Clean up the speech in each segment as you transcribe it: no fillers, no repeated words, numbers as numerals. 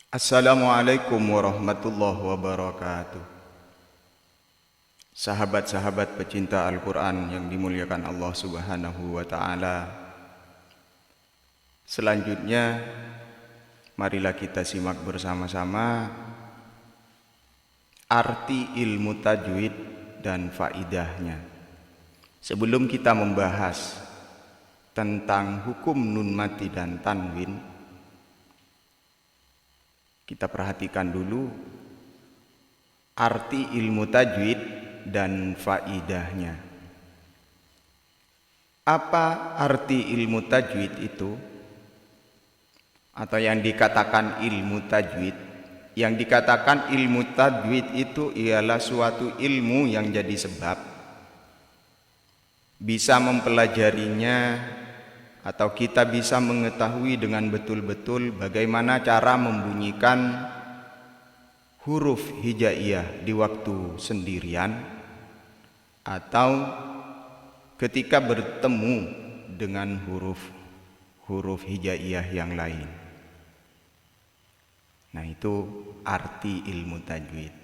Assalamualaikum warahmatullahi wabarakatuh. Sahabat-sahabat pecinta Al-Quran yang dimuliakan Allah Subhanahu wa Ta'ala, selanjutnya marilah kita simak bersama-sama arti ilmu tajwid dan faidahnya. Sebelum kita membahas tentang hukum nun mati dan tanwin, kita perhatikan dulu arti ilmu tajwid dan faidahnya. Apa arti ilmu tajwid itu? Atau yang dikatakan ilmu tajwid? Yang dikatakan ilmu tajwid itu ialah suatu ilmu yang jadi sebab bisa mempelajarinya, atau kita bisa mengetahui dengan betul-betul bagaimana cara membunyikan huruf hijaiyah di waktu sendirian atau ketika bertemu dengan huruf hijaiyah yang lain. Nah, itu arti ilmu tajwid.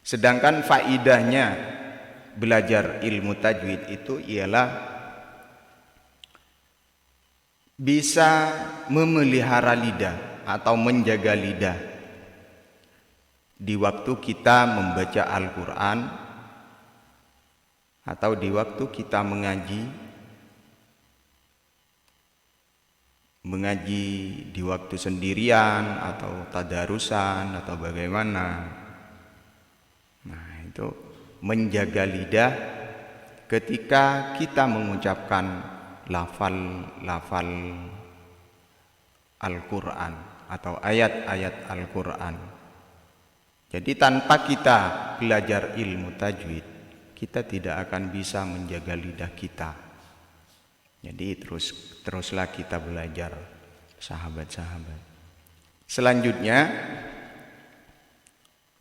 Sedangkan faidahnya belajar ilmu tajwid itu ialah bisa memelihara lidah atau menjaga lidah di waktu kita membaca Al-Quran atau di waktu kita mengaji di waktu sendirian atau tadarusan atau bagaimana. Nah, itu menjaga lidah ketika kita mengucapkan lafal Al-Quran atau ayat-ayat Al-Quran. Jadi tanpa kita belajar ilmu tajwid, kita tidak akan bisa menjaga lidah kita. Jadi teruslah kita belajar, sahabat-sahabat. Selanjutnya,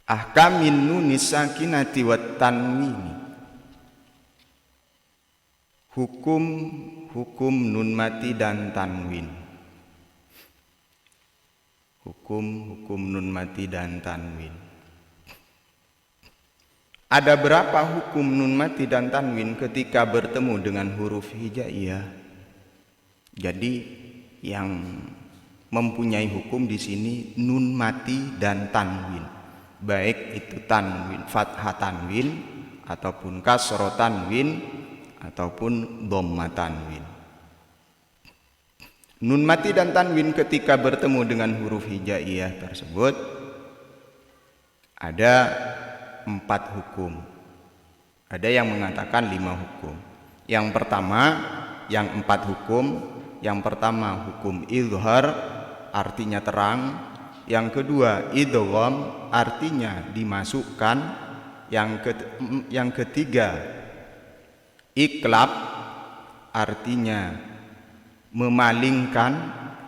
ahkamin nunis sakinati wat tanwini. Hukum nun mati dan tanwin. Hukum nun mati dan tanwin. Ada berapa hukum nun mati dan tanwin ketika bertemu dengan huruf hijaiyah? Jadi yang mempunyai hukum di sini nun mati dan tanwin. Baik itu tanwin fathah tanwin ataupun kasroh tanwin ataupun dhamma tanwin. Nun mati dan tanwin ketika bertemu dengan huruf hijaiyah tersebut ada 4 hukum. Ada yang mengatakan 5 hukum. Yang pertama, yang 4 hukum. Yang pertama hukum izhar, artinya terang. Yang kedua idgham, artinya dimasukkan. Yang ketiga iqlab, artinya memalingkan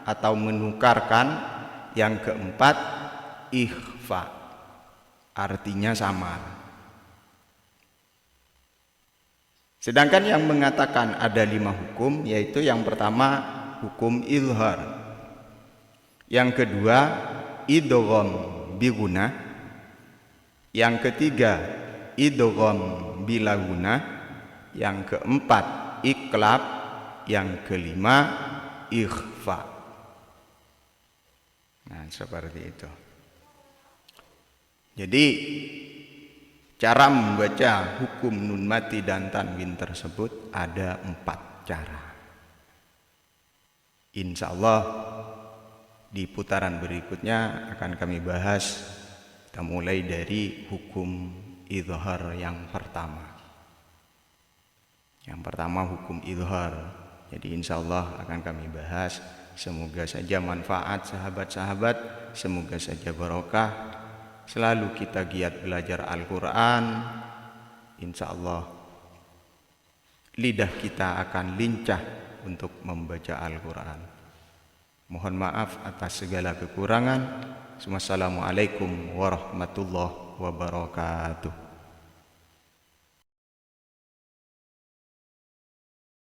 atau menukarkan. Yang keempat ikhfa, artinya samar. Sedangkan yang mengatakan ada 5 hukum, yaitu yang pertama hukum izhar, yang kedua idgham bi gunah, yang ketiga idgham bila gunah, yang keempat iqlab, yang kelima ikhfa. Nah, seperti itu. Jadi cara membaca hukum nun mati dan tanwin tersebut ada 4 cara. Insya Allah di putaran berikutnya akan kami bahas. Kita mulai dari hukum izhar yang pertama. Yang pertama hukum izhar. Jadi insya Allah akan kami bahas. Semoga saja manfaat sahabat-sahabat, semoga saja barokah. Selalu kita giat belajar Al-Quran. Insya Allah lidah kita akan lincah untuk membaca Al-Quran. Mohon maaf atas segala kekurangan. Wassalamualaikum warahmatullahi wabarakatuh.